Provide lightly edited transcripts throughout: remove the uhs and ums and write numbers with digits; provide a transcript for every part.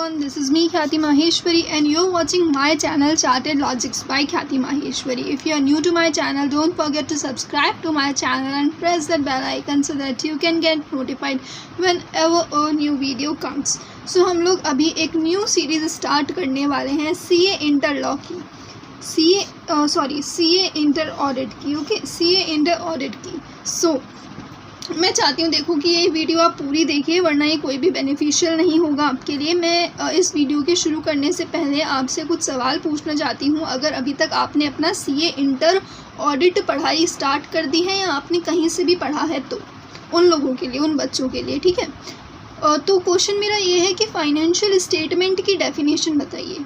everyone, this is me Khyati Maheshwari and you're watching my channel Chartered Logics by Khyati Maheshwari. If you are new to my channel, don't forget to subscribe to my channel and press that bell icon so that you can get notified whenever a new video comes. So हम लोग अभी एक new series start करने वाले हैं CA inter law की, CA inter audit की, okay, CA inter audit की. सो मैं चाहती हूँ देखो कि ये वीडियो आप पूरी देखिए, वरना ये कोई भी बेनिफिशियल नहीं होगा आपके लिए. मैं इस वीडियो के शुरू करने से पहले आपसे कुछ सवाल पूछना चाहती हूँ. अगर अभी तक आपने अपना CA इंटर ऑडिट पढ़ाई स्टार्ट कर दी है या आपने कहीं से भी पढ़ा है तो उन लोगों के लिए, उन बच्चों के लिए, ठीक है. तो क्वेश्चन मेरा ये है कि फाइनेंशियल स्टेटमेंट की डेफिनेशन बताइए.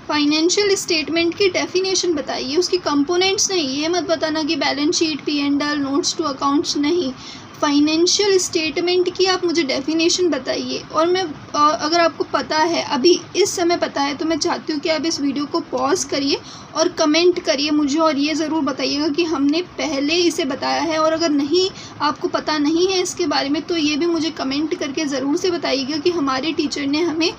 फाइनेंशियल स्टेटमेंट की डेफिनेशन बताइए, उसकी कंपोनेंट्स नहीं. ये मत बताना कि balance sheet, P&L, notes to accounts, नहीं. फाइनेंशियल स्टेटमेंट की आप मुझे डेफिनेशन बताइए. और मैं अगर आपको पता है, अभी इस समय पता है, तो मैं चाहती हूँ कि आप इस वीडियो को पॉज करिए और कमेंट करिए मुझे, और ये ज़रूर बताइएगा कि हमने पहले इसे बताया है. और अगर नहीं, आपको पता नहीं है इसके बारे में, तो ये भी मुझे कमेंट करके ज़रूर से बताइएगा कि हमारे टीचर ने हमें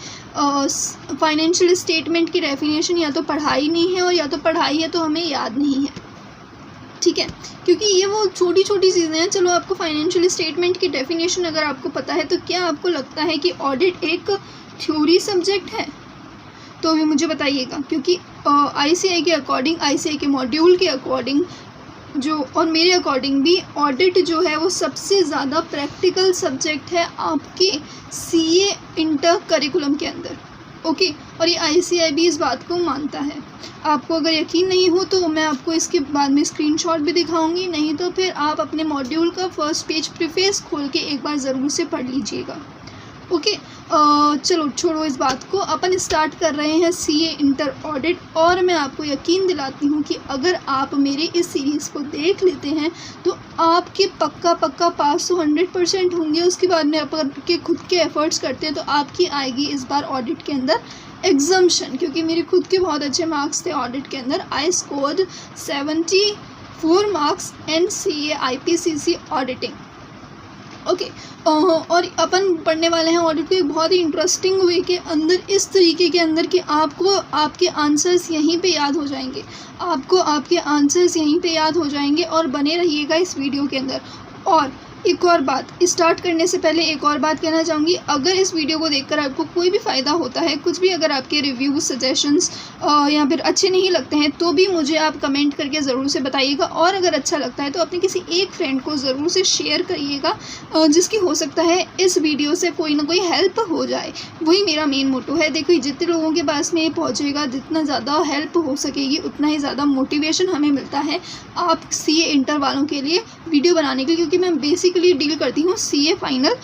फाइनेंशियल स्टेटमेंट की डेफिनेशन या तो पढ़ाई नहीं है, और या तो पढ़ाई है तो हमें याद नहीं है, ठीक है. क्योंकि ये वो छोटी छोटी चीज़ें हैं. चलो, आपको फाइनेंशियल स्टेटमेंट की डेफिनेशन अगर आपको पता है, तो क्या आपको लगता है कि ऑडिट एक थ्योरी सब्जेक्ट है? तो भी मुझे बताइएगा, क्योंकि ICAI के अकॉर्डिंग, ICAI के मॉड्यूल के अकॉर्डिंग जो, और मेरे अकॉर्डिंग भी, ऑडिट जो है वो सबसे ज़्यादा प्रैक्टिकल सब्जेक्ट है आपके CA इंटर करिकुलम के अंदर, ओके. और ये ICAI भी इस बात को मानता है. आपको अगर यकीन नहीं हो तो मैं आपको इसके बाद में स्क्रीनशॉट भी दिखाऊंगी, नहीं तो फिर आप अपने मॉड्यूल का फर्स्ट पेज प्रीफेस खोल के एक बार ज़रूर से पढ़ लीजिएगा, ओके. चलो छोड़ो इस बात को, अपन स्टार्ट कर रहे हैं CA इंटर ऑडिट. और मैं आपको यकीन दिलाती हूँ कि अगर आप मेरे इस सीरीज़ को देख लेते हैं तो आपके पक्का पास तो 100% होंगे. उसके बाद में आपके खुद के एफर्ट्स करते हैं तो आपकी आएगी इस बार ऑडिट के अंदर एग्जम्पशन. क्योंकि मेरे खुद के बहुत अच्छे मार्क्स थे ऑडिट के अंदर. I scored 74 marks in CA IPCC auditing, okay. और अपन पढ़ने वाले हैं ऑडिट को एक बहुत ही इंटरेस्टिंग वे के अंदर, इस तरीके के अंदर कि आपको आपके आंसर्स यहीं पे याद हो जाएंगे, आपको आपके आंसर्स यहीं पे याद हो जाएंगे. और बने रहिएगा इस वीडियो के अंदर. और एक और बात, स्टार्ट करने से पहले एक और बात कहना चाहूँगी. अगर इस वीडियो को देखकर आपको कोई भी फ़ायदा होता है, कुछ भी, अगर आपके रिव्यूज, सजेशंस या फिर अच्छे नहीं लगते हैं, तो भी मुझे आप कमेंट करके ज़रूर से बताइएगा. और अगर अच्छा लगता है तो अपने किसी एक फ्रेंड को ज़रूर से शेयर करिएगा, जिसकी हो सकता है इस वीडियो से कोई ना कोई हेल्प हो जाए. वही मेरा मेन मोटो है. देखो, जितने लोगों के पास में ये पहुँचेगा, जितना ज़्यादा हेल्प हो सकेगी, उतना ही ज़्यादा मोटिवेशन हमें मिलता है आप CA इंटर वालों के लिए वीडियो बनाने के लिए. क्योंकि मैं बेसिकली डील करती हूँ CA फाइनल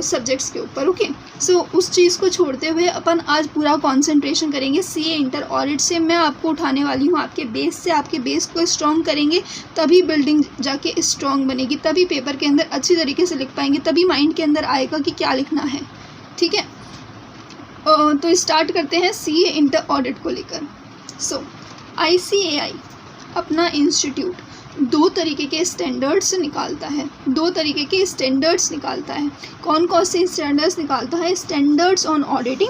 सब्जेक्ट्स के ऊपर, ओके. सो उस चीज़ को छोड़ते हुए अपन आज पूरा कंसंट्रेशन करेंगे CA इंटर ऑडिट से. मैं आपको उठाने वाली हूँ आपके बेस से. आपके बेस को स्ट्रॉन्ग करेंगे तभी बिल्डिंग जाके स्ट्रॉन्ग बनेगी, तभी पेपर के अंदर अच्छी तरीके से लिख पाएंगे, तभी माइंड के अंदर आएगा कि क्या लिखना है, ठीक है. तो स्टार्ट करते हैं CA इंटर ऑडिट को लेकर. सो ICAI अपना इंस्टीट्यूट दो तरीके के स्टैंडर्ड्स निकालता है. कौन कौन से स्टैंडर्ड्स निकालता है? Standards on auditing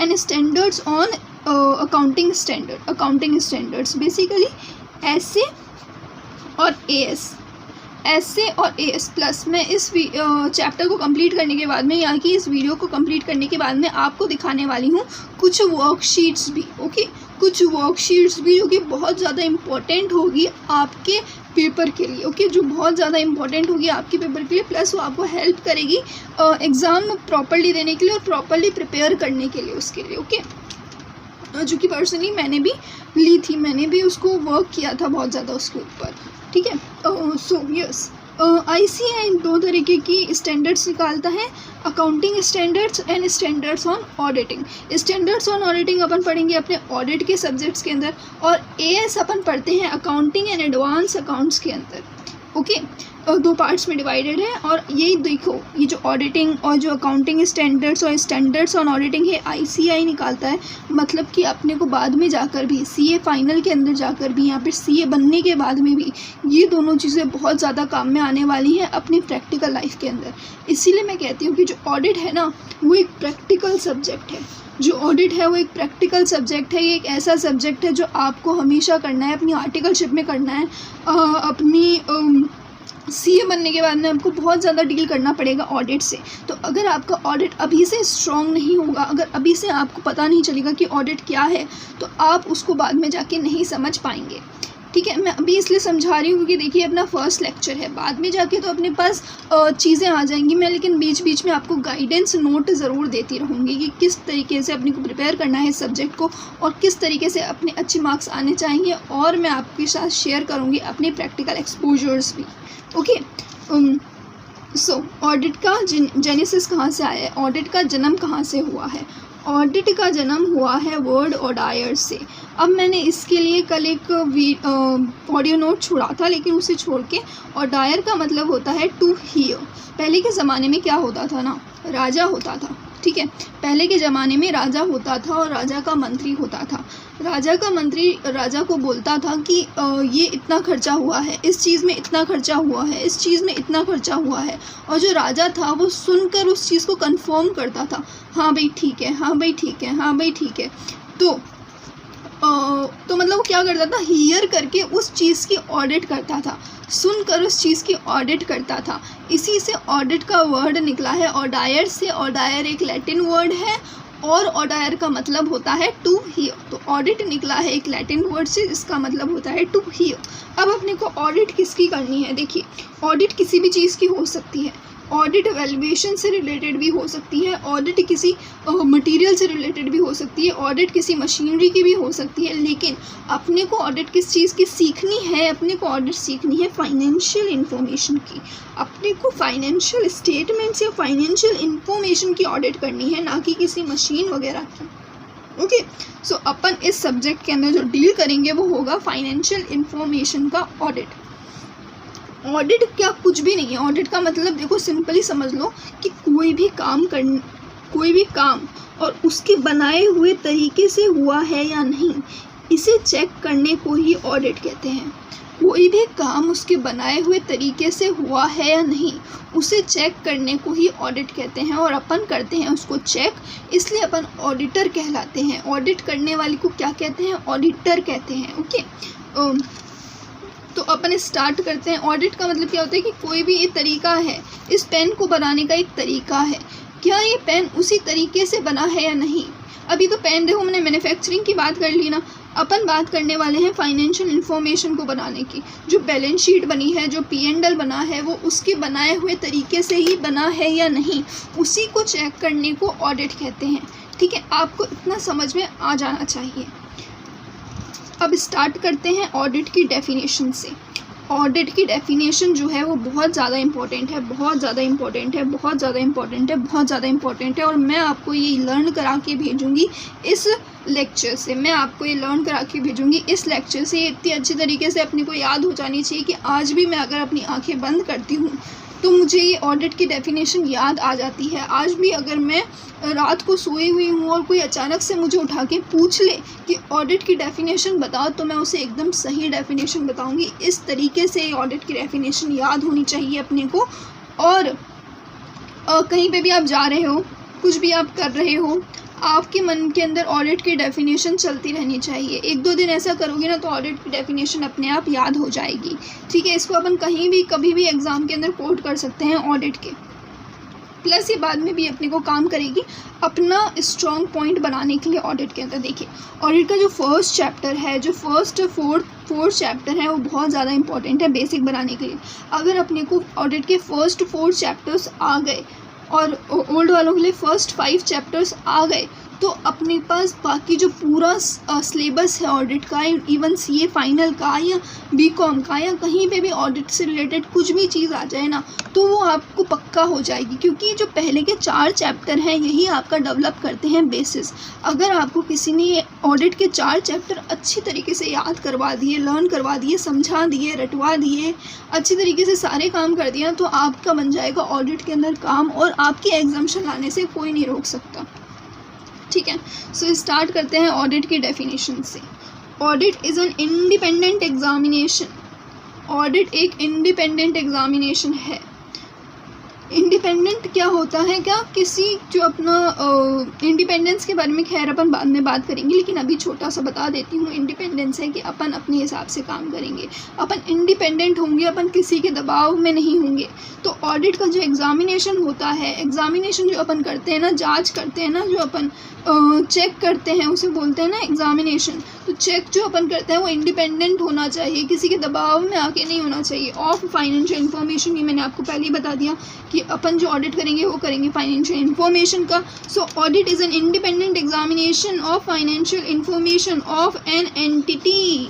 and standards on accounting standards. Basically SA और AS प्लस. मैं इस चैप्टर को कंप्लीट करने के बाद में, यहाँ की इस वीडियो को कंप्लीट करने के बाद में आपको दिखाने वाली हूँ कुछ वर्कशीट्स भी, ओके. कुछ वर्कशीट्स भी जो कि बहुत ज़्यादा इम्पोर्टेंट होगी आपके पेपर के लिए, ओके. जो बहुत ज़्यादा इम्पोर्टेंट होगी आपके पेपर के लिए, प्लस वो आपको हेल्प करेगी एग्ज़ाम प्रॉपरली देने के लिए और प्रॉपरली प्रिपेयर करने के लिए, उसके लिए, ओके. जो कि पर्सनली मैंने भी ली थी, मैंने भी उसको वर्क किया था बहुत ज़्यादा उसके ऊपर, ठीक है. सो यस, ICAI दो तरीके की स्टैंडर्ड्स निकालता है, accounting standards and standards on auditing. Standards on auditing अपन पढ़ेंगे अपने ऑडिट के सब्जेक्ट्स के अंदर, और AS अपन पढ़ते हैं अकाउंटिंग एंड एडवांस अकाउंट्स के अंदर, ओके. दो पार्ट्स में डिवाइडेड है। और यही देखो, ये जो ऑडिटिंग और जो अकाउंटिंग स्टैंडर्ड्स और स्टैंडर्ड्स ऑन ऑडिटिंग है ICAI निकालता है। मतलब कि अपने को बाद में जाकर भी CA फाइनल के अंदर जाकर भी या फिर CA बनने के बाद में भी ये दोनों चीज़ें बहुत ज़्यादा काम में आने वाली हैं अपनी प्रैक्टिकल लाइफ के अंदर। इसीलिए मैं कहती हूँ कि जो ऑडिट है ना वो एक प्रैक्टिकल सब्जेक्ट है। जो ऑडिट है वो एक प्रैक्टिकल सब्जेक्ट है। ये एक ऐसा सब्जेक्ट है जो आपको हमेशा करना है, अपनी आर्टिकलशिप में करना है, अपनी CA बनने के बाद में आपको बहुत ज़्यादा डील करना पड़ेगा ऑडिट से। तो अगर आपका ऑडिट अभी से स्ट्रॉन्ग नहीं होगा, अगर अभी से आपको पता नहीं चलेगा कि ऑडिट क्या है, तो आप उसको बाद में जाके नहीं समझ पाएंगे। ठीक है, मैं अभी इसलिए समझा रही हूँ क्योंकि देखिए अपना फर्स्ट लेक्चर है, बाद में जाके तो अपने पास चीज़ें आ जाएंगी। मैं लेकिन बीच बीच में आपको गाइडेंस नोट ज़रूर देती रहूँगी कि किस तरीके से अपने को प्रिपेयर करना है इस सब्जेक्ट को और किस तरीके से अपने अच्छे मार्क्स आने चाहिए। और मैं आपके साथ शेयर करूँगी अपने प्रैक्टिकल एक्सपोजर्स भी। ओके, सो ऑडिट का जेनेसिस कहाँ से आया है, ऑडिट का जन्म कहाँ से हुआ है? ऑडिट का जन्म हुआ है वर्ड ऑडायर से। अब मैंने इसके लिए कल एक ऑडियो नोट छोड़ा था, लेकिन उसे छोड़ के, ऑडायर का मतलब होता है टू हियर। पहले के ज़माने में क्या होता था ना, राजा होता था। ठीक है, पहले के ज़माने में राजा होता था और राजा का मंत्री होता था। राजा का मंत्री राजा को बोलता था कि ये इतना खर्चा हुआ है, इस चीज़ में इतना खर्चा हुआ है, इस चीज़ में इतना खर्चा हुआ है। और जो राजा था वो सुनकर उस चीज़ को कंफर्म करता था, हाँ भाई ठीक है, हाँ भाई ठीक है, हाँ भाई ठीक है। तो मतलब वो क्या करता था, हियर करके उस चीज़ की ऑडिट करता था, सुनकर उस चीज़ की ऑडिट करता था। इसी से ऑडिट का वर्ड निकला है ऑडायर से। ऑडायर एक लैटिन वर्ड है और ऑडायर का मतलब होता है टू हियर। तो ऑडिट निकला है एक लैटिन वर्ड से, जिसका मतलब होता है टू हियर। अब अपने को ऑडिट किसकी करनी है? देखिए, ऑडिट किसी भी चीज़ की हो सकती है। ऑडिट वैल्यूएशन से रिलेटेड भी हो सकती है, ऑडिट किसी मटेरियल से रिलेटेड भी हो सकती है, ऑडिट किसी मशीनरी की भी हो सकती है। लेकिन अपने को ऑडिट किस चीज़ की सीखनी है? अपने को ऑडिट सीखनी है फाइनेंशियल इंफॉर्मेशन की। अपने को फाइनेंशियल स्टेटमेंट्स या फाइनेंशियल इंफॉर्मेशन की ऑडिट करनी है, ना कि किसी मशीन वगैरह की। ओके, सो अपन इस सब्जेक्ट के अंदर जो डील करेंगे वो होगा फाइनेंशियल इंफॉर्मेशन का ऑडिट। ऑडिट क्या कुछ भी नहीं है। ऑडिट का मतलब देखो सिंपली समझ लो कि कोई भी काम और उसके बनाए हुए तरीके से हुआ है या नहीं, इसे चेक करने को ही ऑडिट कहते हैं। कोई भी काम उसके बनाए हुए तरीके से हुआ है या नहीं, उसे चेक करने को ही ऑडिट कहते हैं। और अपन करते हैं उसको चेक, इसलिए अपन ऑडिटर कहलाते हैं। ऑडिट करने वाले को क्या कहते हैं? ऑडिटर कहते हैं। ओके, तो अपन स्टार्ट करते हैं। ऑडिट का मतलब क्या होता है कि कोई भी ये तरीका है, इस पेन को बनाने का एक तरीका है, क्या ये पेन उसी तरीके से बना है या नहीं। अभी तो पेन देखो, मैंने मैन्युफैक्चरिंग की बात कर ली ना, अपन बात करने वाले हैं फाइनेंशियल इंफॉर्मेशन को बनाने की। जो बैलेंस शीट बनी है, जो P&L बना है, वो उसके बनाए हुए तरीके से ही बना है या नहीं, उसी को चेक करने को ऑडिट कहते हैं। ठीक है, आपको इतना समझ में आ जाना चाहिए। अब स्टार्ट करते हैं ऑडिट की डेफिनेशन से। ऑडिट की डेफिनेशन जो है वो बहुत ज़्यादा इम्पोर्टेंट है, बहुत ज़्यादा इम्पोर्टेंट है, बहुत ज़्यादा इम्पोर्टेंट है, बहुत ज़्यादा इम्पोर्टेंट है। और मैं आपको ये लर्न करा के भेजूँगी इस लेक्चर से, मैं आपको ये लर्न करा के भेजूँगी इस लेक्चर से। इतनी अच्छी तरीके से अपने को याद हो जानी चाहिए कि आज भी मैं अगर अपनी आँखें बंद करती हूँ तो मुझे ये ऑडिट की डेफिनेशन याद आ जाती है। आज भी अगर मैं रात को सोई हुई हूँ और कोई अचानक से मुझे उठा के पूछ ले कि ऑडिट की डेफिनेशन बताओ, तो मैं उसे एकदम सही डेफिनेशन बताऊँगी। इस तरीके से ऑडिट की डेफिनेशन याद होनी चाहिए अपने को। और कहीं पे भी आप जा रहे हो, कुछ भी आप कर रहे हो, आपके मन के अंदर ऑडिट की डेफिनेशन चलती रहनी चाहिए। 1-2 दिन ऐसा करोगे ना तो ऑडिट की डेफिनेशन अपने आप याद हो जाएगी। ठीक है, इसको अपन कहीं भी कभी भी एग्ज़ाम के अंदर कोट कर सकते हैं ऑडिट के। प्लस ये बाद में भी अपने को काम करेगी अपना स्ट्रॉन्ग पॉइंट बनाने के लिए ऑडिट के अंदर। देखिए, ऑडिट का जो फर्स्ट चैप्टर है, जो फर्स्ट फोर्थ चैप्टर है, वो बहुत ज़्यादा इंपॉर्टेंट है बेसिक बनाने के लिए। अगर अपने को ऑडिट के फर्स्ट 4 चैप्टर्स आ गए और ओल्ड वालों के लिए फर्स्ट 5 चैप्टर्स आ गए, तो अपने पास बाकी जो पूरा सिलेबस है ऑडिट का, इवन सीए फाइनल का या बीकॉम का या कहीं पे भी ऑडिट से रिलेटेड कुछ भी चीज़ आ जाए ना, तो वो आपको पक्का हो जाएगी, क्योंकि जो पहले के 4 चैप्टर हैं यही आपका डेवलप करते हैं बेसिस। अगर आपको किसी ने ऑडिट के 4 चैप्टर अच्छी तरीके से याद करवा दिए, लर्न करवा दिए, समझा दिए, रटवा दिए, अच्छी तरीके से सारे काम कर दिया, तो आपका बन जाएगा ऑडिट के अंदर काम, और आपके एग्जामिशन लाने से कोई नहीं रोक सकता। ठीक है, सो स्टार्ट करते हैं ऑडिट की डेफिनेशन से। Audit is an independent examination. Audit एक इंडिपेंडेंट एग्जामिनेशन है। इंडिपेंडेंट क्या होता है, क्या किसी जो अपना इंडिपेंडेंस के बारे में खैर अपन बाद में बात करेंगे, लेकिन अभी छोटा सा बता देती हूँ। इंडिपेंडेंस है कि अपन अपने हिसाब से काम करेंगे, अपन इंडिपेंडेंट होंगे, अपन किसी के दबाव में नहीं होंगे। तो ऑडिट का जो एग्जामिनेशन होता है, एग्जामिनेशन जो अपन करते हैं ना, जांच करते हैं ना, जो अपन चेक करते हैं उसे बोलते हैं ना एग्जामिनेशन। तो चेक जो अपन करते हैं वो इंडिपेंडेंट होना चाहिए, किसी के दबाव में आके नहीं होना चाहिए। ऑफ फाइनेंशियल इन्फॉर्मेशन, ये मैंने आपको पहले ही बता दिया कि अपन जो ऑडिट करेंगे वो करेंगे फाइनेंशियल इन्फॉर्मेशन का। So audit is an independent examination of financial information of an entity,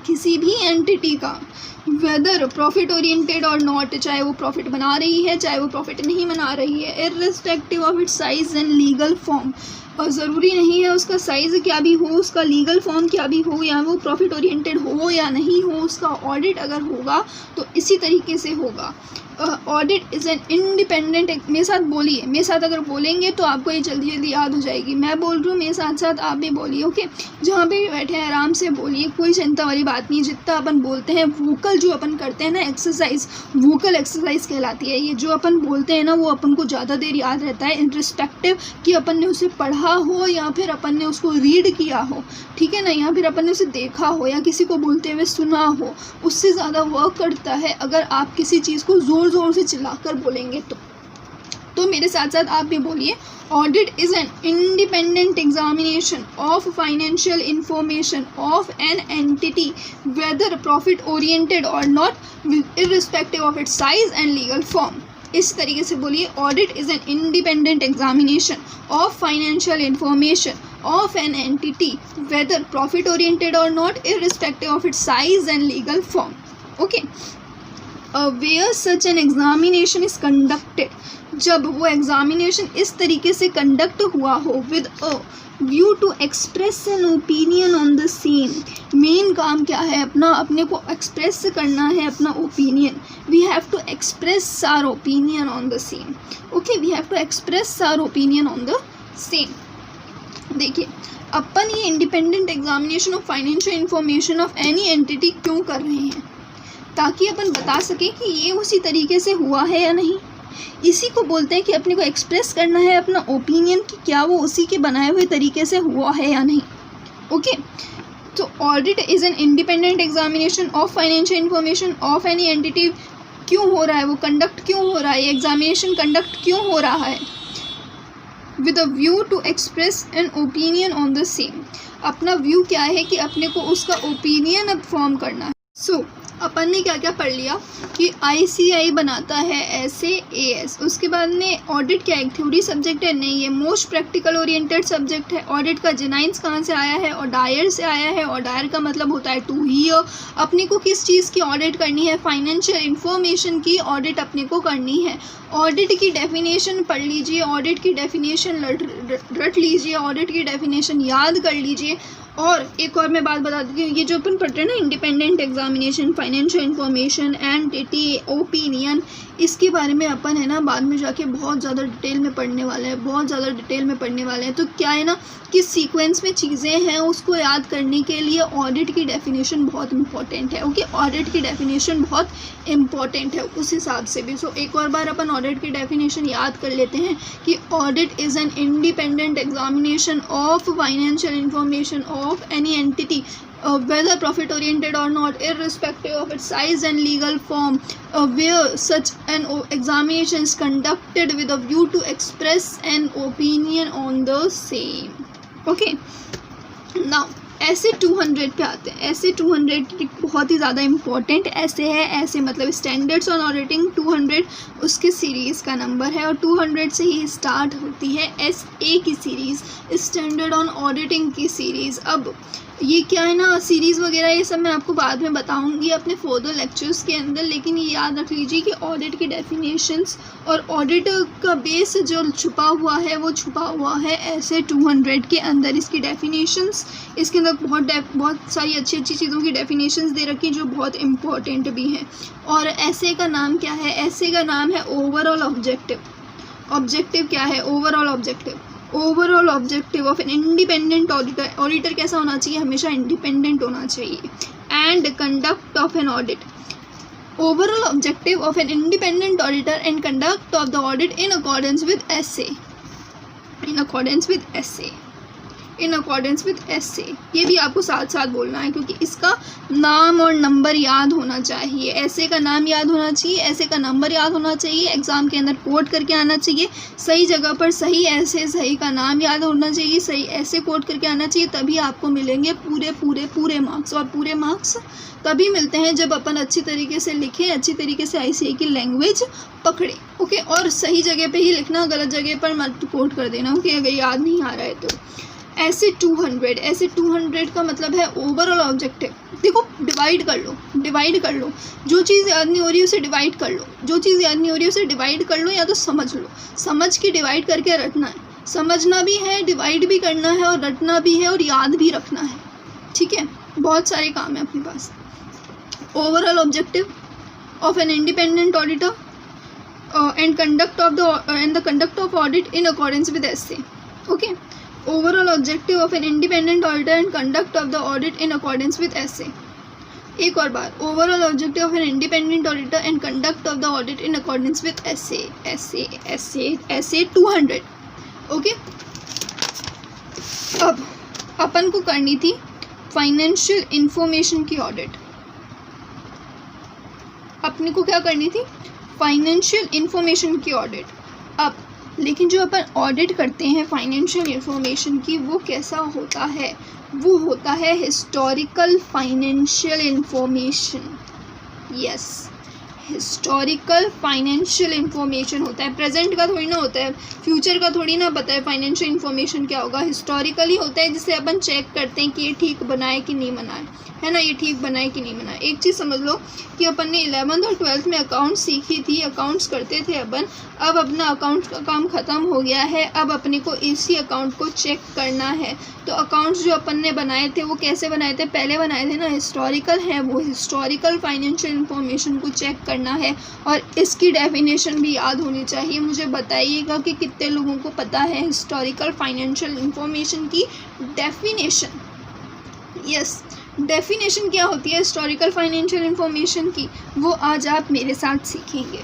किसी भी एंटिटी का, वेदर प्रॉफिट ओरिएंटेड और नॉट, चाहे वो प्रॉफिट बना रही है चाहे वो प्रॉफिट नहीं बना रही है, irrespective of its size and legal form. और ज़रूरी नहीं है उसका साइज़ क्या भी हो, उसका लीगल फॉर्म क्या भी हो, या वो प्रॉफिट ओरिएंटेड हो या नहीं हो, उसका ऑडिट अगर होगा तो इसी तरीके से होगा। ऑडिट इज़ एन इंडिपेंडेंट, मेरे साथ बोलिए, मेरे साथ अगर बोलेंगे तो आपको ये जल्दी जल्दी याद हो जाएगी। मैं बोल रही हूँ, मेरे साथ साथ आप भी बोलिए, ओके। जहाँ पे भी बैठे हैं आराम से बोलिए, कोई चिंता वाली बात नहीं। जितना अपन बोलते हैं, वोकल जो अपन करते हैं ना एक्सरसाइज, वोकल एक्सरसाइज कहलाती है ये। जो अपन बोलते हैं ना वो अपन को ज़्यादा देर याद रहता है, इनरिस्पेक्टिव कि अपन ने उसे पढ़ा हो या फिर अपन ने उसको रीड किया हो, ठीक है ना, या फिर अपन ने उसे देखा हो या किसी को बोलते हुए सुना हो। उससे ज़्यादा वर्क करता है अगर आप किसी चीज़ को ज़ोर ज़ोर से चिल्लाकर बोलेंगे तो मेरे साथ साथ आप भी बोलिए। Audit is an independent examination of financial information of an entity whether profit oriented और not irrespective of its size and legal form. इस तरीके से बोलिए, audit is an independent examination of financial information of an entity whether profit oriented or not irrespective of its size and legal form. Okay, where such an examination is conducted, जब वो examination इस तरीके से conduct हुआ हो with a view to express an opinion on the same। Main काम क्या है अपना, अपने को एक्सप्रेस करना है अपना opinion. we have to express our opinion on the same। okay, we have to express our opinion on the same। देखिए, अपन ये independent examination of financial information of any entity क्यों कर रहे हैं, ताकि अपन बता सकें कि ये उसी तरीके से हुआ है या नहीं। इसी को बोलते हैं कि अपने को एक्सप्रेस करना है अपना ओपिनियन कि क्या वो उसी के बनाए हुए तरीके से हुआ है या नहीं। ओके, तो audit is an independent examination of financial information of any entity. क्यों हो रहा है वो, कंडक्ट क्यों हो रहा है, एग्जामिनेशन कंडक्ट क्यों हो रहा है, with a view to express an opinion on the same। अपना व्यू क्या है कि अपने को उसका ओपिनियन अब फॉर्म करना है। सो अपन ने क्या क्या पढ़ लिया कि ICI बनाता है SAS, उसके बाद में ऑडिट क्या एक थ्योरी सब्जेक्ट है, नहीं, ये मोस्ट प्रैक्टिकल ओरिएंटेड सब्जेक्ट है। ऑडिट का जेनाइंस कहाँ से आया है, और डायर से आया है, और डायर का मतलब होता है टू हियर। अपने को किस चीज़ की ऑडिट करनी है, फाइनेंशियल इंफॉर्मेशन की ऑडिट अपने को करनी है। ऑडिट की डेफिनेशन पढ़ लीजिए, ऑडिट की डेफिनेशन रट लीजिए, ऑडिट की डेफिनेशन याद कर लीजिए। और एक और मैं बात बता देती हूँ, ये जो अपन पढ़ रहे हैं ना independent examination, financial information, entity, opinion, इसके बारे में अपन है ना बाद में जाके बहुत ज़्यादा डिटेल में पढ़ने वाले हैं, बहुत ज़्यादा डिटेल में पढ़ने वाले हैं। तो क्या है ना कि सीक्वेंस में चीज़ें हैं, उसको याद करने के लिए ऑडिट की डेफिनेशन बहुत इंपॉर्टेंट है। ओके, ऑडिट की डेफिनेशन बहुत इंपॉर्टेंट है उस हिसाब से भी। सो एक और बार अपन ऑडिट की डेफिनेशन याद कर लेते हैं कि audit is an independent examination of financial information of any entity whether profit oriented or not irrespective of its size and legal form where such an examination is conducted with a view to express an opinion on the same। okay, now ऐसे 200 पे आते हैं। ऐसे 200 बहुत ही ज़्यादा important ऐसे है, ऐसे मतलब स्टैंडर्ड्स ऑन ऑडिटिंग 200 उसके सीरीज़ का नंबर है और 200 से ही स्टार्ट होती है SA की सीरीज़, स्टैंडर्ड ऑन ऑडिटिंग की सीरीज़। अब ये क्या है ना, सीरीज़ वगैरह ये सब मैं आपको बाद में बताऊंगी अपने फर्दर लेक्चर्स के अंदर, लेकिन ये याद रख लीजिए कि ऑडिट की डेफिनेशंस और ऑडिट का बेस जो छुपा हुआ है वो छुपा हुआ है ऐसे 200 के अंदर। इसकी डेफिनेशंस, इसके अंदर बहुत सारी अच्छी अच्छी चीज़ों की डेफिनेशंस दे रखी हैं जो बहुत इंपॉर्टेंट भी हैं। और ऐसे का नाम क्या है, ऐसे का नाम है ओवरऑल ऑब्जेक्टिव। ऑब्जेक्टिव क्या है, overall objective. Overall objective of an independent auditor, auditor कैसा होना चाहिए, हमेशा इंडिपेंडेंट होना चाहिए। And conduct of an audit, overall objective of an independent auditor and conduct of the audit in accordance with SA, in accordance with SA, in accordance with SA. ये भी आपको साथ साथ बोलना है क्योंकि इसका नाम और नंबर याद होना चाहिए। ऐसे का नाम याद होना चाहिए, ऐसे का नंबर याद होना चाहिए, एग्ज़ाम के अंदर कोड करके आना चाहिए, सही जगह पर सही ऐसे, सही का नाम याद होना चाहिए, सही ऐसे कोड करके आना चाहिए, तभी आपको मिलेंगे पूरे मार्क्स। और पूरे मार्क्स तभी मिलते हैं जब अपन अच्छी तरीके से लिखें, अच्छी तरीके से ICA की लैंग्वेज पकड़े। ओके, और सही जगह पे ही लिखना, गलत जगह पर मत कोड कर देना। ओके, अगर याद नहीं आ रहा है तो। ऐसे 200, ऐसे 200 का मतलब है ओवरऑल ऑब्जेक्टिव। देखो डिवाइड कर लो, डिवाइड कर लो, जो चीज़ याद नहीं हो रही उसे डिवाइड कर लो, जो चीज़ याद नहीं हो रही उसे डिवाइड कर लो, या तो समझ लो, समझ के डिवाइड करके रटना है। समझना भी है, डिवाइड भी करना है, और रटना भी है, और याद भी रखना है। ठीक है, बहुत सारे काम है अपने पास। Overall objective of an independent auditor and the conduct of audit in accordance with SA. Okay, overall objective of an independent auditor and conduct of the audit in accordance with SA। एक और बार, overall objective of an independent auditor and conduct of the audit in accordance with SA 200। Okay, अब अपन को करनी थी financial information की audit. अपने को क्या करनी थी, फाइनेंशियल इंफॉर्मेशन की ऑडिट। अब लेकिन जो अपन ऑडिट करते हैं फाइनेंशियल इंफॉर्मेशन की, वो कैसा होता है, वो होता है historical financial information. Yes, historical financial information होता है। प्रेजेंट का थोड़ी ना होता है, फ्यूचर का थोड़ी ना पता है फाइनेंशियल इंफॉर्मेशन क्या होगा। हिस्टोरिकली होता है, जिसे अपन चेक करते हैं कि ये ठीक बनाए कि नहीं बनाए, है ना, ये ठीक बनाए कि नहीं बनाए। एक चीज़ समझ लो कि अपन ने 11th और 12th में अकाउंट्स सीखी थी, अकाउंट्स करते थे अपन। अब अपना अकाउंट का काम ख़त्म हो गया है, अब अपने को इसी अकाउंट को चेक करना है। तो अकाउंट्स जो अपन ने बनाए थे वो कैसे बनाए थे, पहले बनाए थे ना, हिस्टोरिकल है वो। हिस्टोरिकल फाइनेंशियल इंफॉर्मेशन को चेक करना है, और इसकी डेफिनेशन भी याद होनी चाहिए। मुझे बताइएगा कि कितने लोगों को पता है हिस्टोरिकल फाइनेंशियल इंफॉर्मेशन की डेफिनेशन। यस, डेफिनेशन क्या होती है हिस्टोरिकल फाइनेंशियल इंफॉर्मेशन की, वो आज आप मेरे साथ सीखेंगे।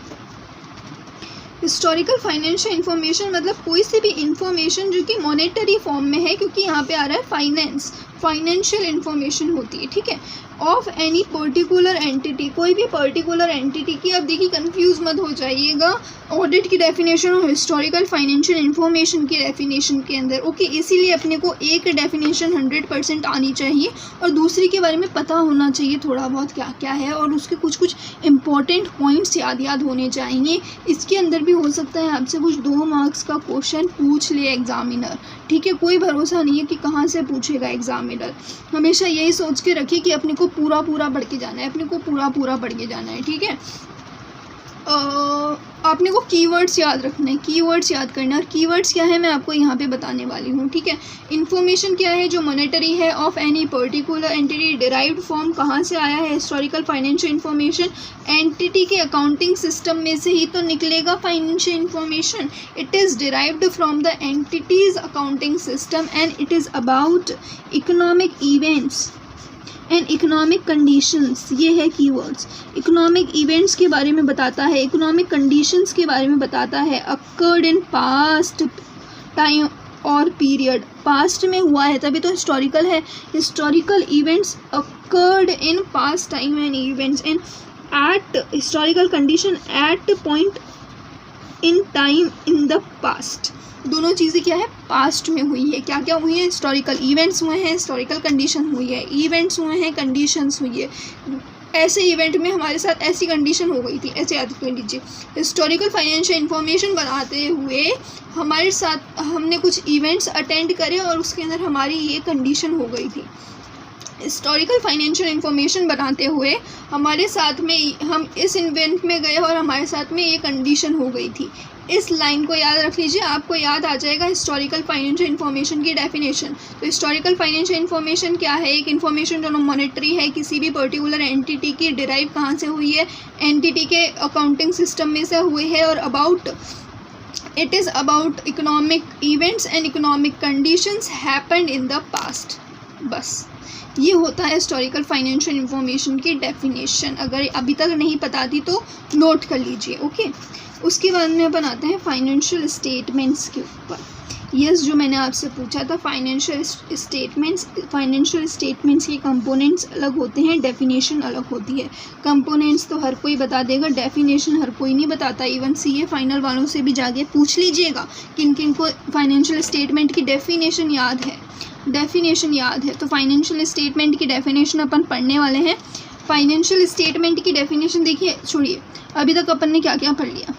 हिस्टोरिकल फाइनेंशियल इंफॉर्मेशन मतलब कोई सी भी इंफॉर्मेशन जो कि मॉनेटरी फॉर्म में है, क्योंकि यहाँ पे आ रहा है फाइनेंस, फाइनेंशियल इंफॉर्मेशन होती है। ठीक है, ऑफ एनी पर्टिकुलर एंटिटी, कोई भी पर्टिकुलर एंटिटी की। अब देखिए कंफ्यूज मत हो जाइएगा ऑडिट की डेफिनेशन और हिस्टोरिकल फाइनेंशियल इंफॉर्मेशन की डेफिनेशन के अंदर। ओके, इसीलिए अपने को एक डेफिनेशन 100% आनी चाहिए और दूसरी के बारे में पता होना चाहिए थोड़ा बहुत क्या क्या है, और उसके कुछ कुछ इंपॉर्टेंट पॉइंट्स याद होने चाहिए। इसके अंदर भी हो सकता है आपसे कुछ 2 मार्क्स का क्वेश्चन पूछ ले एग्जामिनर। ठीक है, कोई भरोसा नहीं है कि कहाँ से पूछेगा एग्जामिनर। हमेशा यही सोच के रखिए कि अपने को पूरा पढ़ के जाना है, अपने को पूरा पढ़ के जाना है। ठीक है, आपने को कीवर्ड्स याद रखना है, कीवर्ड्स याद करना है। और कीवर्ड्स क्या है मैं आपको यहाँ पे बताने वाली हूँ। ठीक है, इन्फॉर्मेशन क्या है, जो मॉनेटरी है, of any particular entity, derived form कहाँ से आया है, हिस्टोरिकल फाइनेंशियल इन्फॉर्मेशन, एंटिटी के अकाउंटिंग सिस्टम में से ही तो निकलेगा financial information. It is derived from the entities accounting system and it is about economic events and economic conditions. ये है कीवर्ड्स। इकोनॉमिक इवेंट्स के बारे में बताता है, इकोनॉमिक कंडीशंस के बारे में बताता है। अकर्ड इन पास्ट टाइम और पीरियड, पास्ट में हुआ है तभी तो हिस्टोरिकल है। Historical events occurred in past time and events and at historical condition at point in time in the past. दोनों चीज़ें क्या है, पास्ट में हुई है। क्या क्या हुई है, हिस्टोरिकल इवेंट्स हुए हैं, हिस्टोरिकल कंडीशन हुई है, इवेंट्स हुए हैं, कंडीशंस हुई है। ऐसे इवेंट में हमारे साथ ऐसी कंडीशन हो गई थी, ऐसे याद कर लीजिए। हिस्टोरिकल फाइनेंशियल इन्फॉर्मेशन बनाते हुए हमारे साथ हमने कुछ इवेंट्स अटेंड करे और उसके अंदर हमारी ये कंडीशन हो गई थी। हिस्टोरिकल फाइनेंशियल इन्फॉर्मेशन बनाते हुए हमारे साथ में हम इस इवेंट में गए और हमारे साथ में ये कंडीशन हो गई थी। इस लाइन को याद रख लीजिए, आपको याद आ जाएगा हिस्टोरिकल फाइनेंशियल इन्फॉर्मेशन की डेफिनेशन। तो हिस्टोरिकल फाइनेंशियल इन्फॉर्मेशन क्या है, एक इन्फॉर्मेशन जो मॉनेटरी है, किसी भी पर्टिकुलर एंटिटी की डिराइव कहाँ से हुई है, एंटिटी के अकाउंटिंग सिस्टम में से हुए है, और about it is about economic events and economic conditions happened in the past. बस ये होता है हिस्टोरिकल फाइनेंशियल इन्फॉर्मेशन की डेफिनेशन। अगर अभी तक नहीं पता थी तो नोट कर लीजिए, ओके। उसके बाद में अपन आते हैं फाइनेंशियल स्टेटमेंट्स के ऊपर। यस, जो मैंने आपसे पूछा था, फाइनेंशियल स्टेटमेंट्स के कंपोनेंट्स अलग होते हैं, डेफिनेशन अलग होती है। कंपोनेंट्स तो हर कोई बता देगा, डेफिनेशन हर कोई नहीं बताता। इवन सीए फाइनल वालों से भी जाके पूछ लीजिएगा किन किन को फाइनेंशियल स्टेटमेंट की डेफिनेशन याद है। तो फाइनेंशियल स्टेटमेंट की डेफिनेशन अपन पढ़ने वाले हैं। फाइनेंशियल स्टेटमेंट की डेफिनेशन देखिए, छोड़िए अभी तक अपन ने क्या क्या पढ़ लिया।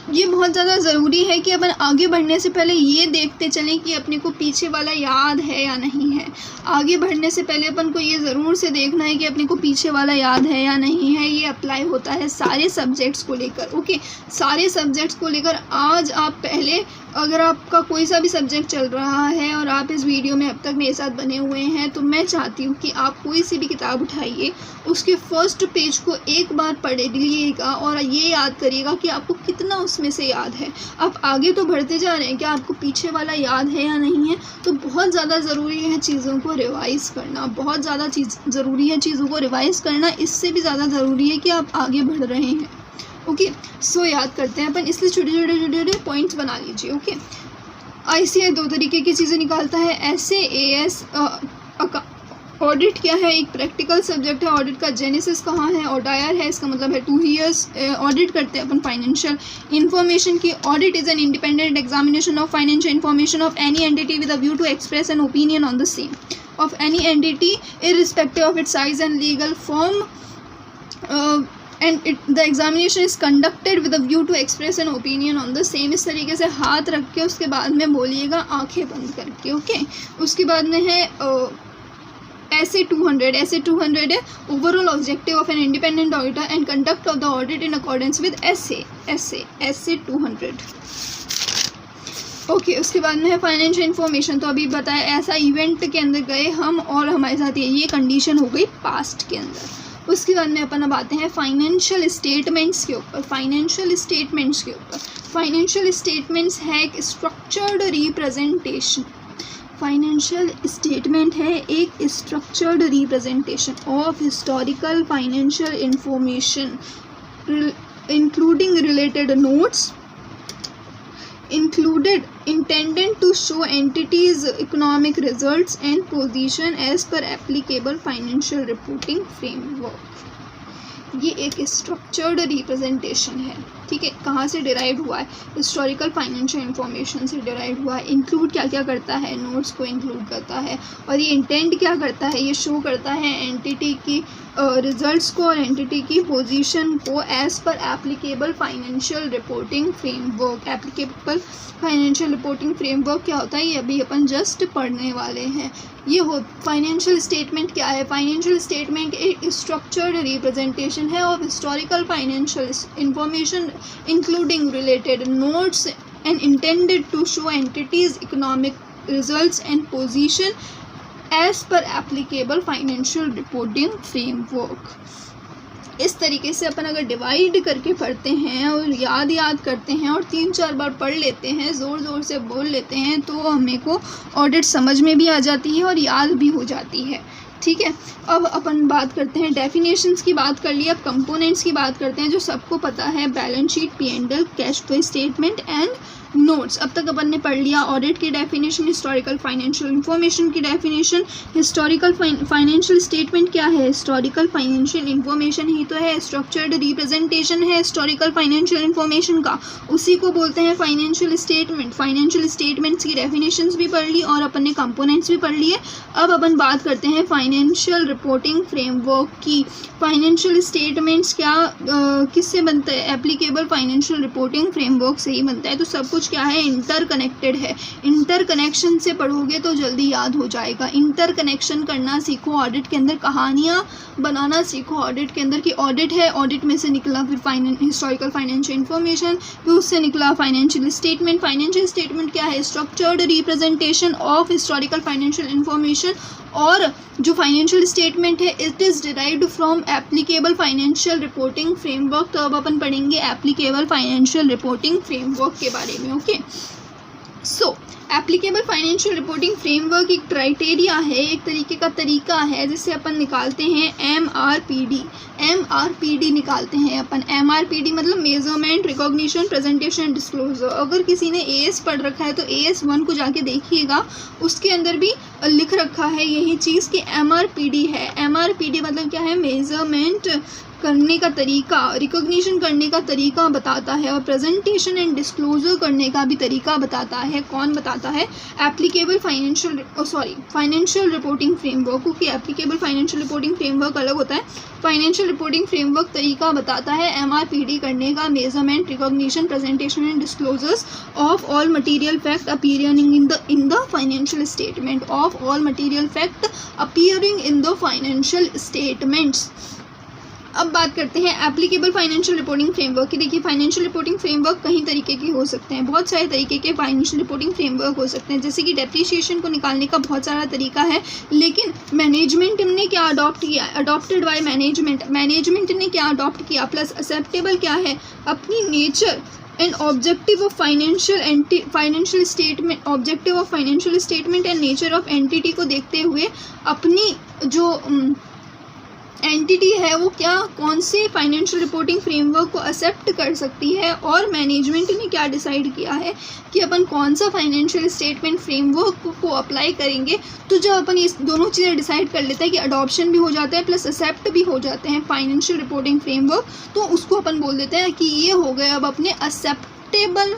ये बहुत ज़्यादा ज़रूरी है कि अपन आगे बढ़ने से पहले ये देखते चलें कि अपने को पीछे वाला याद है या नहीं है। आगे बढ़ने से पहले अपन को ये ज़रूर से देखना है कि अपने को पीछे वाला याद है या नहीं है। ये अप्लाई होता है सारे सब्जेक्ट्स को लेकर, ओके। सारे सब्जेक्ट्स को लेकर आज आप पहले, अगर आपका कोई सा भी सब्जेक्ट चल रहा है और आप इस वीडियो में अब तक मेरे साथ बने हुए हैं, तो मैं चाहती हूँ कि आप कोई सी भी किताब उठाइए, उसके फर्स्ट पेज को एक बार पढ़ लीजिएगा और ये याद करिएगा कि आपको कितना उसमें से याद है। आप आगे तो बढ़ते जा रहे हैं, क्या आपको पीछे वाला याद है या नहीं है। तो बहुत ज़्यादा ज़रूरी है चीज़ों को रिवाइज़ करना, बहुत ज़्यादा ज़रूरी है चीज़ों को रिवाइज़ करना। इससे भी ज़्यादा ज़रूरी है कि आप आगे बढ़ रहे हैं, ओके। सो याद करते हैं अपन, इसलिए छोटे पॉइंट्स बना लीजिए, ओके। आईसीआई दो तरीके की चीज़ें निकालता है, एस ऑडिट क्या है, एक प्रैक्टिकल सब्जेक्ट है। ऑडिट का जेनेसिस कहाँ है, ऑडायर है, इसका मतलब है 2 years ऑडिट करते हैं अपन फाइनेंशियल इन्फॉर्मेशन की। Audit is an independent examination of financial information of any entity with a view to express an opinion on the same of any entity irrespective of its size and legal form, and the examination is conducted with a view to express an opinion on the same। इस तरीके से हाथ रख के उसके बाद में बोलिएगा आंखें बंद करके, ओके। उसके बाद में है ऐसे 200 है overall objective of an independent auditor and conduct of the audit in accordance with ऐसे 200, ओके। उसके बाद में है फाइनेंशियल इन्फॉर्मेशन। तो अभी बताया, ऐसा इवेंट के अंदर गए हम और हमारे साथ ये कंडीशन हो गई पास्ट के अंदर। उसके बाद में अपन अब आते हैं फाइनेंशियल स्टेटमेंट्स के ऊपर। फाइनेंशियल स्टेटमेंट्स है एक स्ट्रक्चर्ड रिप्रेजेंटेशन। फाइनेंशियल स्टेटमेंट है एक structured representation of historical financial information including related notes included intended to show entities economic results and position as per applicable financial reporting framework। ये एक structured representation है, ठीक है। कहाँ से डिराइव हुआ है, हिस्टोरिकल फाइनेंशियल इन्फॉर्मेशन से डिराइव हुआ है। इंक्लूड क्या क्या करता है, नोट्स को इंक्लूड करता है। और ये इंटेंट क्या करता है, ये शो करता है एंटिटी की रिजल्ट्स को और एंटिटी की पोजीशन को as per applicable financial reporting framework. Applicable financial reporting framework क्या होता है, ये अभी अपन जस्ट पढ़ने वाले हैं। ये हो फाइनेंशियल स्टेटमेंट क्या है, फाइनेंशियल स्टेटमेंट एक स्ट्रक्चर्ड रिप्रेजेंटेशन है of historical financial information including related notes and intended to show entities economic results and position as per applicable financial reporting framework. इस तरीके से अपन अगर डिवाइड करके पढ़ते हैं और याद करते हैं और 3-4 बार पढ़ लेते हैं, ज़ोर से बोल लेते हैं, तो हमें को ऑडिट समझ में भी आ जाती है और याद भी हो जाती है। ठीक है। अब अपन बात करते हैं डेफिनेशंस की बात कर ली, अब कंपोनेंट्स की बात करते हैं जो सबको पता है, balance sheet, P&L, cash flow statement and notes. अब तक अपन ने पढ़ लिया ऑडिट की डेफिनेशन, हिस्टोरिकल फाइनेंशियल इंफॉर्मेशन की डेफिनेशन। हिस्टोरिकल फाइनेंशियल स्टेटमेंट क्या है? हिस्टोरिकल फाइनेंशियल इंफॉर्मेशन ही तो है, स्ट्रक्चर्ड रिप्रेजेंटेशन है हिस्टोरिकल फाइनेंशियल इंफॉर्मेशन का, उसी को बोलते हैं फाइनेंशियल स्टेटमेंट। फाइनेंशियल स्टेटमेंट्स की डेफिनेशंस भी पढ़ ली और अपन ने कंपोनेंट्स भी पढ़ लिए। अब अपन बात करते हैं फाइनेंशियल रिपोर्टिंग फ्रेमवर्क की। फाइनेंशियल स्टेटमेंट्स क्या किससे बनता है? एप्लीकेबल फाइनेंशियल रिपोर्टिंग फ्रेमवर्क से ही बनता है। तो सब कुछ क्या है? इंटरकनेक्टेड है। इंटरकनेक्शन से पढ़ोगे तो जल्दी याद हो जाएगा। इंटरकनेक्शन करना सीखो, ऑडिट के अंदर कहानियाँ बनाना सीखो। ऑडिट के अंदर की ऑडिट है, ऑडिट में से निकला फिर हिस्टोरिकल फाइनेंशियल इंफॉर्मेशन, फिर उससे निकला फाइनेंशियल स्टेटमेंट। फाइनेंशियल स्टेटमेंट क्या है? Structured representation of historical financial information. और जो फाइनेंशियल स्टेटमेंट है it is derived from applicable financial reporting framework. तो अब अपन पढ़ेंगे एप्लीकेबल फाइनेंशियल रिपोर्टिंग फ्रेमवर्क के बारे में। ओके, सो एप्लीकेबल फाइनेंशियल रिपोर्टिंग फ्रेमवर्क एक क्राइटेरिया है, एक तरीके का तरीका है जिससे अपन निकालते हैं MRPD। MRPD निकालते हैं अपन। MRPD मतलब मेजरमेंट, रिकॉग्निशन, प्रेजेंटेशन, डिस्क्लोजर। अगर किसी ने AS पढ़ रखा है तो AS1 को जाके देखिएगा, उसके अंदर भी लिख रखा है यही चीज़ कि MRPD है। MRPD मतलब क्या है? मेजरमेंट करने का तरीका, रिकॉग्निशन करने का तरीका बताता है और प्रेजेंटेशन एंड डिस्क्लोजर करने का भी तरीका बताता है। कौन बताता है? Applicable financial reporting framework. क्योंकि एप्लीकेबल फाइनेंशियल रिपोर्टिंग फ्रेमवर्क अलग होता है, फाइनेंशियल रिपोर्टिंग फ्रेमवर्क तरीका बताता है MRPD करने का, measurement, recognition, presentation and disclosures of all material fact appearing in the financial statement, of all material fact appearing in the financial statements. अब बात करते हैं एप्लीकेबल फाइनेंशियल रिपोर्टिंग फ्रेमवर्क की। देखिए फाइनेंशियल रिपोर्टिंग फ्रेमवर्क कई तरीके के हो सकते हैं, बहुत सारे तरीके के फाइनेंशियल रिपोर्टिंग फ्रेमवर्क हो सकते हैं। जैसे कि डेप्रिसिएशन को निकालने का बहुत सारा तरीका है, लेकिन मैनेजमेंट ने क्या अडॉप्ट किया? अडॉप्टेड बाय मैनेजमेंट ने क्या अडॉप्ट किया? प्लस एक्सेप्टेबल क्या है? अपनी nature and objective of financial statement and nature of entity को देखते हुए अपनी जो एंटिटी है वो क्या, कौन से फाइनेंशियल रिपोर्टिंग फ्रेमवर्क को एक्सेप्ट कर सकती है, और मैनेजमेंट ने क्या डिसाइड किया है कि अपन कौन सा फाइनेंशियल स्टेटमेंट फ्रेमवर्क को अप्लाई करेंगे। तो जब अपन ये दोनों चीज़ें डिसाइड कर लेते हैं कि अडॉप्शन भी हो जाता है प्लस एक्सेप्ट भी हो जाते हैं फाइनेंशियल रिपोर्टिंग फ्रेमवर्क, तो उसको अपन बोल देते हैं कि ये हो गए अब अपने acceptable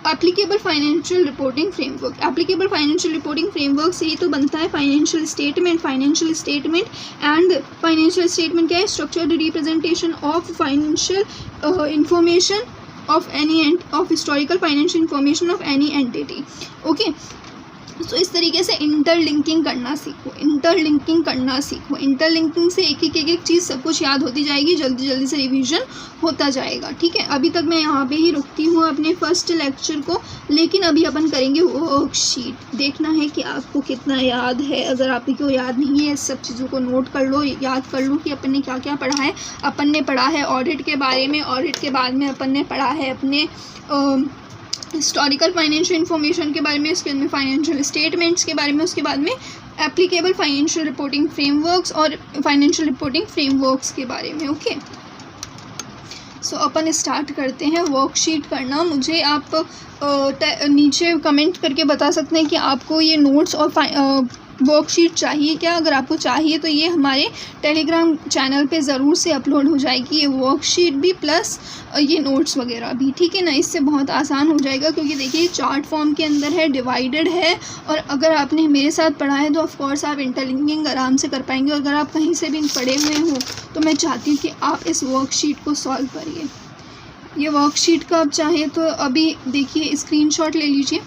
applicable financial reporting framework. Applicable financial reporting framework से ही तो बनता है financial statement and financial statement क्या है? Structured representation of financial information of historical financial information of any entity. Okay, तो इस तरीके से इंटरलिंकिंग करना सीखो, इंटरलिंकिंग से एक चीज़ सब कुछ याद होती जाएगी, जल्दी से रिवीजन होता जाएगा। ठीक है, अभी तक मैं यहाँ पे ही रुकती हूँ अपने फर्स्ट लेक्चर को, लेकिन अभी अपन करेंगे वर्कशीट। देखना है कि आपको कितना याद है। अगर आपको याद नहीं है, सब चीज़ों को नोट कर लो, याद कर लो कि अपन ने क्या क्या पढ़ा है। अपन ने पढ़ा है ऑडिट के बारे में, ऑडिट के बाद में अपन ने पढ़ा है अपने हिस्टोरिकल फाइनेंशियल इंफॉर्मेशन के बारे में, उसके बाद में फाइनेंशियल स्टेटमेंट्स के बारे में, उसके बाद में एप्लीकेबल फाइनेंशियल रिपोर्टिंग फ्रेमवर्क्स और फाइनेंशियल रिपोर्टिंग फ्रेमवर्क्स के बारे में। ओके, सो अपन स्टार्ट करते हैं वर्कशीट करना। मुझे आप नीचे कमेंट करके बता सकते हैं कि आपको ये नोट्स और वर्कशीट चाहिए क्या। अगर आपको चाहिए तो ये हमारे टेलीग्राम चैनल पे ज़रूर से अपलोड हो जाएगी, ये वर्कशीट भी प्लस ये नोट्स वगैरह भी। ठीक है ना, इससे बहुत आसान हो जाएगा, क्योंकि देखिए चार्ट फॉर्म के अंदर है, डिवाइडेड है, और अगर आपने मेरे साथ पढ़ा है तो ऑफकोर्स आप इंटरलिंकिंग आराम से कर पाएंगे। अगर आप कहीं से भी पढ़े हुए हो तो मैं चाहती हूँ कि आप इस वर्कशीट को सॉल्व करिए। ये वर्कशीट का आप चाहें तो अभी देखिए स्क्रीनशॉट ले लीजिए,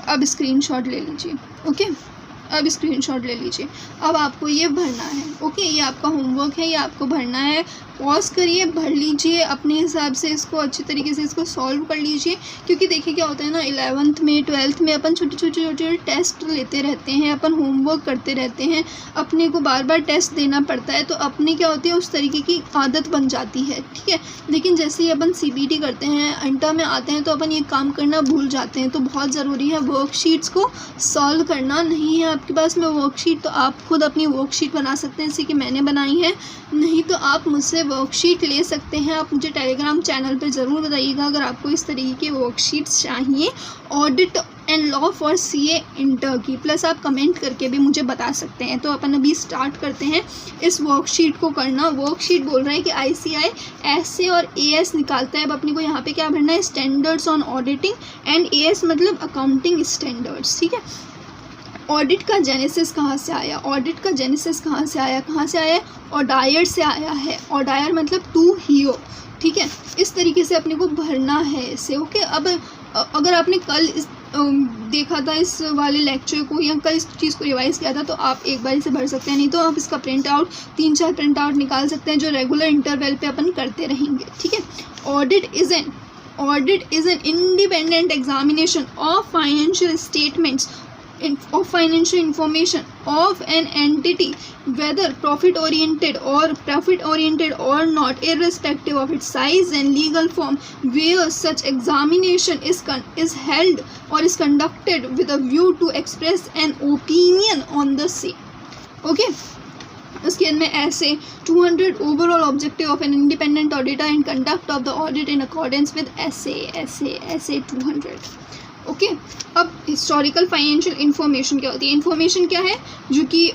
अब स्क्रीनशॉट ले लीजिए। ओके, अब स्क्रीनशॉट ले लीजिए। अब आपको ये भरना है। ओके, ये आपका होमवर्क है, ये आपको भरना है। पॉज करिए, भर लीजिए अपने हिसाब से, इसको अच्छी तरीके से इसको सॉल्व कर लीजिए। क्योंकि देखिए क्या होता है ना, 11th में 12th में अपन छोटे टेस्ट लेते रहते हैं, अपन होमवर्क करते रहते हैं, अपने को बार बार टेस्ट देना पड़ता है, तो अपने क्या होती है उस तरीके की आदत बन जाती है। ठीक है, लेकिन जैसे ही अपन CBT करते हैं, इंटर में आते हैं, तो अपन ये काम करना भूल जाते हैं। तो बहुत ज़रूरी है वर्कशीट्स को सॉल्व करना। नहीं है आपके पास में वर्कशीट तो आप खुद अपनी वर्कशीट बना सकते हैं, जैसे कि मैंने बनाई है। नहीं तो आप मुझसे वर्कशीट ले सकते हैं। आप मुझे टेलीग्राम चैनल पे ज़रूर बताइएगा अगर आपको इस तरीके की वर्कशीट्स चाहिए audit and law for CA inter की। प्लस आप कमेंट करके भी मुझे बता सकते हैं। तो अपन अभी स्टार्ट करते हैं इस वर्कशीट को करना। वर्कशीट बोल रहा है कि ICAI SA और AS निकालता है। अब अपने को यहाँ पे क्या भरना है, standards on auditing and AS मतलब अकाउंटिंग स्टैंडर्ड्स, ठीक है। ऑडिट का जेनेसिस कहाँ से आया, ऑडिट का जेनेसिस कहाँ से आया, ऑडायर से आया है। ऑडायर मतलब टू हियो, ठीक है। इस तरीके से अपने को भरना है इसे, ओके। अब अगर आपने कल देखा था इस वाले लेक्चर को या कल इस चीज़ को रिवाइज किया था तो आप एक बार इसे भर सकते हैं। नहीं तो आप इसका प्रिंट आउट 3-4 प्रिंट आउट निकाल सकते हैं जो रेगुलर इंटरवल पे अपन करते रहेंगे, ठीक है। Audit is an independent examination of financial statements of financial information of an entity whether profit oriented or not, irrespective of its size and legal form, where such examination is held or is conducted with a view to express an opinion on the same, okay। उसके अंदर में ऐसे 200 overall objective of an independent auditor and conduct of the audit in accordance with ऐसे 200, okay. अब historical financial information क्या होती है, information क्या है जो कि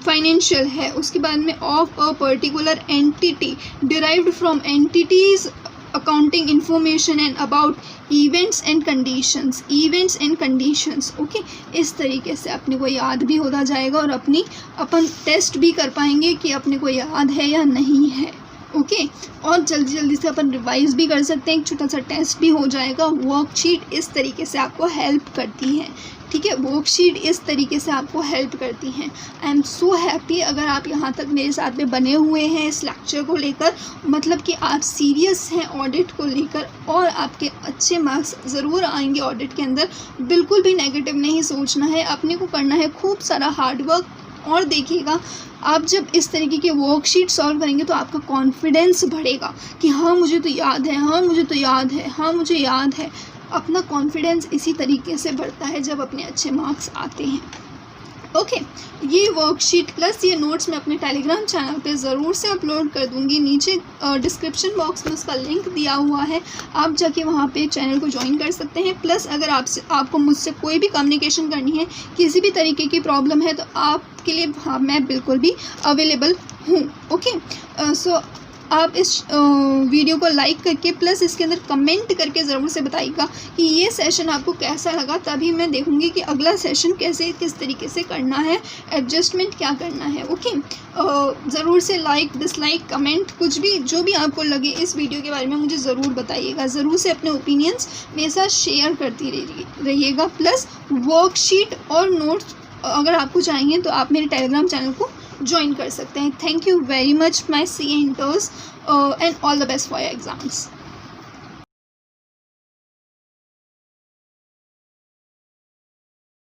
फाइनेंशियल है। उसके बाद में of a particular entity derived from entities accounting information and about events and conditions, okay. इस तरीके से अपने को याद भी होता जाएगा और अपन टेस्ट भी कर पाएंगे कि अपने को याद है या नहीं है, ओके। और जल्दी से अपन रिवाइज भी कर सकते हैं, एक छोटा सा टेस्ट भी हो जाएगा। वर्कशीट इस तरीके से आपको हेल्प करती है, ठीक है। वर्कशीट इस तरीके से आपको हेल्प करती हैं। आई एम सो हैप्पी अगर आप यहाँ तक मेरे साथ में बने हुए हैं इस लेक्चर को लेकर, मतलब कि आप सीरियस हैं ऑडिट को लेकर और आपके अच्छे मार्क्स ज़रूर आएंगे ऑडिट के अंदर। बिल्कुल भी नेगेटिव नहीं सोचना है, अपने को करना है खूब सारा हार्डवर्क। और देखिएगा आप जब इस तरीके के वर्कशीट सॉल्व करेंगे तो आपका कॉन्फिडेंस बढ़ेगा कि हाँ मुझे तो याद है, अपना कॉन्फिडेंस इसी तरीके से बढ़ता है जब अपने अच्छे मार्क्स आते हैं, ओके। ये वर्कशीट प्लस ये नोट्स मैं अपने टेलीग्राम चैनल पे ज़रूर से अपलोड कर दूँगी। नीचे डिस्क्रिप्शन बॉक्स में उसका लिंक दिया हुआ है, आप जाके वहाँ पे चैनल को ज्वाइन कर सकते हैं। प्लस अगर आपको मुझसे कोई भी कम्युनिकेशन करनी है, किसी भी तरीके की प्रॉब्लम है तो आपके लिए हाँ मैं बिल्कुल भी अवेलेबल हूँ, ओके। सो आप इस वीडियो को लाइक करके प्लस इसके अंदर कमेंट करके ज़रूर से बताइएगा कि ये सेशन आपको कैसा लगा। तभी मैं देखूँगी कि अगला सेशन किस तरीके से करना है, एडजस्टमेंट क्या करना है, ओके। ज़रूर से लाइक डिसलाइक कमेंट कुछ भी जो भी आपको लगे इस वीडियो के बारे में मुझे ज़रूर बताइएगा। ज़रूर से अपने ओपिनियंस मेरे साथ शेयर करती रहिएगा। प्लस वर्कशीट और नोट्स अगर आपको चाहिए तो आप मेरे टेलीग्राम चैनल को ज्वाइन कर सकते हैं। Thank you very much my CA इंटर्स and all the best for your exams.